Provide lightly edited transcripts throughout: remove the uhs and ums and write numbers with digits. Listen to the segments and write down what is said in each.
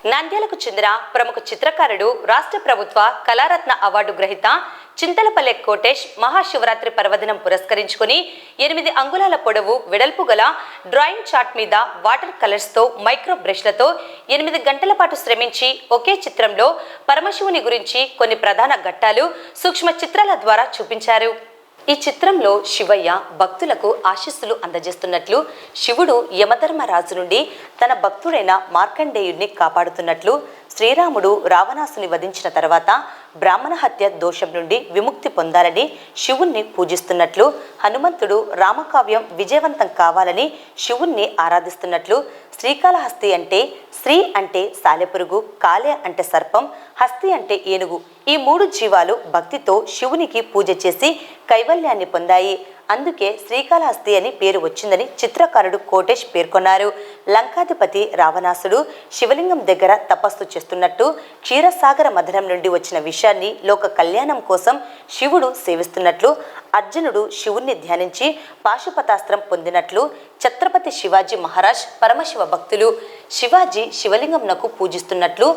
నంద్యాలకు చెందిన ప్రముఖ చిత్రకారుడు, రాష్ట్ర ప్రభుత్వ కళారత్న అవార్డు గ్రహీత చింతలపల్లె కోటేష్ మహాశివరాత్రి పర్వదినం పురస్కరించుకుని 8 అంగుళాల పొడవు వెడల్పు గల డ్రాయింగ్ చార్ట్ మీద వాటర్ కలర్స్తో మైక్రో బ్రష్లతో 8 గంటల పాటు శ్రమించి ఒకే చిత్రంలో పరమశివుని గురించి కొన్ని ప్రధాన ఘట్టాలు సూక్ష్మ చిత్రాల ద్వారా చూపించారు. ఈ చిత్రంలో శివయ్య భక్తులకు ఆశీస్సులు అందజేస్తున్నట్లు, శివుడు యమధర్మరాజు నుండి తన భక్తుడైన మార్కండేయుడిని కాపాడుతున్నట్లు, శ్రీరాముడు రావణాసుని వధించిన తర్వాత బ్రాహ్మణ హత్య దోషం నుండి విముక్తి పొందాలని శివుణ్ణి పూజిస్తున్నట్లు, హనుమంతుడు రామకావ్యం విజయవంతం కావాలని శివుణ్ణి ఆరాధిస్తున్నట్లు, శ్రీకాళహస్తి అంటే శ్రీ అంటే సాలెపురుగు, కాళే అంటే సర్పం, హస్తి అంటే ఏనుగు, ఈ 3 జీవాలు భక్తితో శివునికి పూజ చేసి కైవల్యాన్ని పొందాయి. అందుకే శ్రీకాళహస్తి అని పేరు వచ్చిందని చిత్రకారుడు కోటేష్ పేర్కొన్నారు. లంకాధిపతి రావణాసుడు శివలింగం దగ్గర తపస్సు చేస్తున్నట్టు, క్షీరసాగర మథనం నుండి వచ్చిన విషయాన్ని లోక కళ్యాణం కోసం శివుడు సేవిస్తున్నట్లు, అర్జునుడు శివుణ్ణి ధ్యానించి పాశుపతాస్త్రం పొందినట్లు, ఛత్రపతి శివాజీ మహారాజ్ పరమశివ భక్తులు, శివాజీ శివలింగంనకు పూజిస్తున్నట్లు,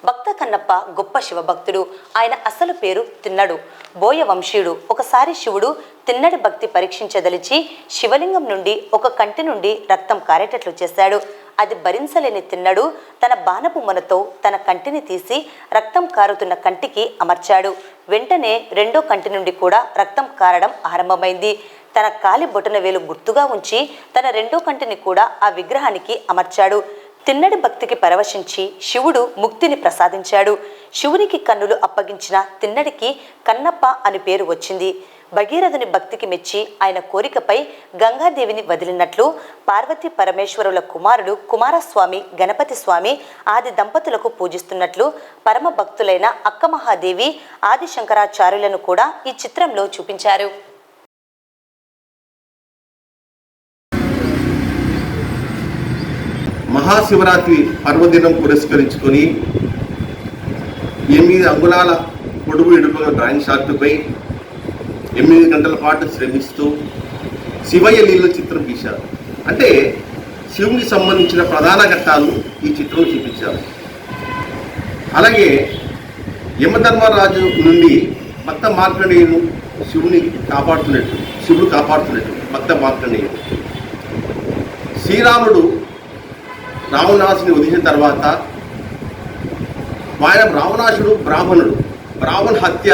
భక్త కన్నప్ప గొప్ప శివభక్తుడు, ఆయన అసలు పేరు తిన్నడు, బోయ వంశీయుడు. ఒకసారి శివుడు తిన్నడి భక్తి పరీక్షించదలిచి శివలింగం నుండి ఒక కంటి నుండి రక్తం కారేటట్లు చేశాడు. అది భరించలేని తిన్నడు తన బాణపు మొనతో తన కంటిని తీసి రక్తం కారుతున్న కంటికి అమర్చాడు. వెంటనే రెండో కంటి నుండి కూడా రక్తం కారడం ఆరంభమైంది. తన కాలి బొటన వేలు గుర్తుగా ఉంచి తన రెండో కంటిని కూడా ఆ విగ్రహానికి అమర్చాడు. తిన్నడి భక్తికి పరవశించి శివుడు ముక్తిని ప్రసాదించాడు. శివునికి కన్నులు అప్పగించిన తిన్నడికి కన్నప్ప అని పేరు వచ్చింది. భగీరథుని భక్తికి మెచ్చి ఆయన కోరికపై గంగాదేవిని వదిలినట్లు, పార్వతీ పరమేశ్వరుల కుమారుడు కుమారస్వామి గణపతి స్వామి ఆది దంపతులకు పూజిస్తున్నట్లు, పరమ భక్తులైన అక్కమహాదేవి ఆది శంకరాచార్యులను కూడా ఈ చిత్రంలో చూపించారు. మహాశివరాత్రి పర్వదినం పురస్కరించుకొని 8 అంగుళాల పొడవు ఇడుపుల డ్రాయింగ్ షార్ట్పై 8 గంటల పాటు శ్రమిస్తూ శివయ్య లీల చిత్రం గీశారు. అంటే శివునికి సంబంధించిన ప్రధాన ఘట్టాలు ఈ చిత్రంలో చూపించారు. అలాగే యమధర్మరాజు నుండి భక్త మార్కండేయును శివుడు కాపాడుతున్నట్టు భక్త మార్కండేయుడు, శ్రీరాముడు రావణాసుని వధించిన తర్వాత రావణాసుడు బ్రాహ్మణ హత్య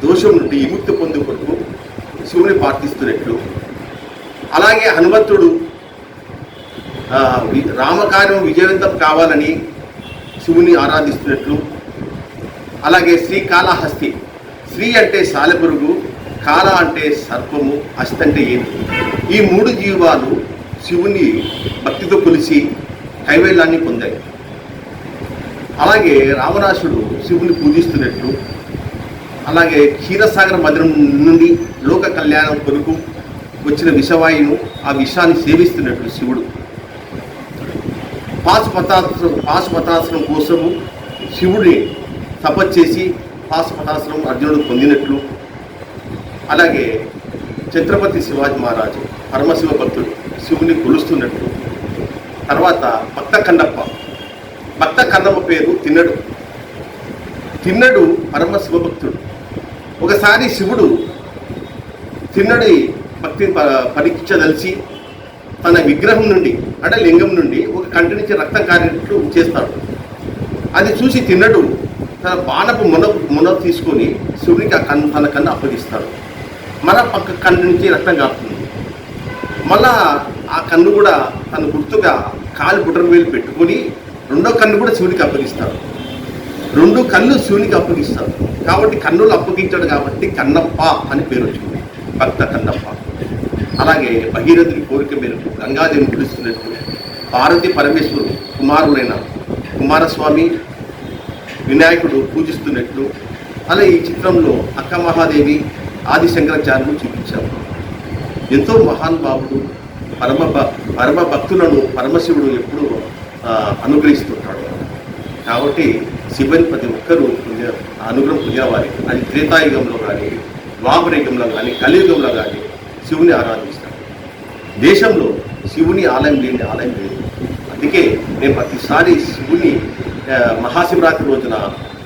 దోషం నుండి విముక్తి పొందే కొరకు శివుని ప్రార్థిస్తున్నట్లు, అలాగే హనుమంతుడు రామకార్యం విజయవంతం కావాలని శివుని ఆరాధిస్తున్నట్లు, అలాగే శ్రీకాళహస్తి, శ్రీ అంటే సాలెపురుగు, కాళ అంటే సర్పము, హస్తి అంటే ఏనుగు, ఈ 3 జీవాలు శివుని భక్తితో కొలిసి కైవల్యాన్ని పొందాయి. అలాగే రావణాసుడు శివుని పూజిస్తున్నట్లు, అలాగే క్షీరసాగర మథనం నుండి లోక కళ్యాణం కొరకు వచ్చిన విషవాయును ఆ విషాన్ని సేవిస్తున్నట్లు శివుడు, పాశుపతాస్త్రం కోసము శివుడిని తపస్చేసి పాశుపతాస్త్రం అర్జునుడు పొందినట్లు, అలాగే ఛత్రపతి శివాజీ మహారాజు పరమశివ భక్తుడు శివుని కొలుస్తున్నట్లు, తర్వాత భక్త కన్నప్ప పేరు తిన్నడు పరమ శివభక్తుడు. ఒకసారి శివుడు తిన్నడి భక్తిని పరీక్షించదలిచి తన విగ్రహం నుండి అంటే లింగం నుండి ఒక కంటి నుంచి రక్తం కారేటట్లు చేస్తాడు. అది చూసి తిన్నడు తన బాణపు మొన తీసుకొని శివునికి తన కన్ను అప్పగిస్తాడు. మన పక్క కన్ను నుంచి రక్తం కారుతుంది. మళ్ళా ఆ కన్ను కూడా తన గుర్తుగా కాలి బుటన వేలు పెట్టుకొని రెండో కన్ను కూడా శివునికి అప్పగిస్తాడు. 2 కళ్ళు శివునికి అప్పగిస్తాడు. కాబట్టి కన్నులు అప్పగించాడు కాబట్టి కన్నప్ప అని పేరు వచ్చింది, భక్త కన్నప్ప. అలాగే భగీరథుని కోరిక మేరకు గంగాదేవిని పిలుస్తున్నట్లు, పార్వతీ పరమేశ్వరుడు కుమారులైన కుమారస్వామి వినాయకుడు పూజిస్తున్నట్లు, అలా ఈ చిత్రంలో అక్క మహాదేవి ఆది శంకరాచార్యులు చూపించారు. ఎంతో మహానుభావుడు, పరమ భక్తులను పరమశివుడు ఎప్పుడూ అనుగ్రహిస్తుంటాడు. కాబట్టి శివుని ప్రతి ఒక్కరూ అనుగ్రహం పొందేవారి. అది త్రేతాయుగంలో కానీ, ద్వాపరయుగంలో కానీ, కలియుగంలో కానీ శివుని ఆరాధిస్తారు. దేశంలో శివుని ఆలయం లేని ఆలయం లేదు. అందుకే నేను ప్రతిసారి శివుని మహాశివరాత్రి రోజున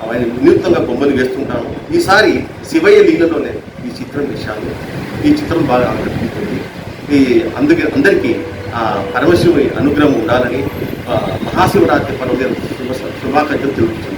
ఆయన వినూత్నంగా బొమ్మలు వేస్తుంటాను. ఈసారి శివయ్య లీలలోనే ఈ చిత్రం వేశాను. ఈ చిత్రం బాగా ఆకట్టుకుంటుంది. అందరికీ పరమశివుని అనుగ్రహం ఉండాలని మహాశివరాత్రి పర్వదిన శుభాకాంక్షలు తెలుపుతున్నాను.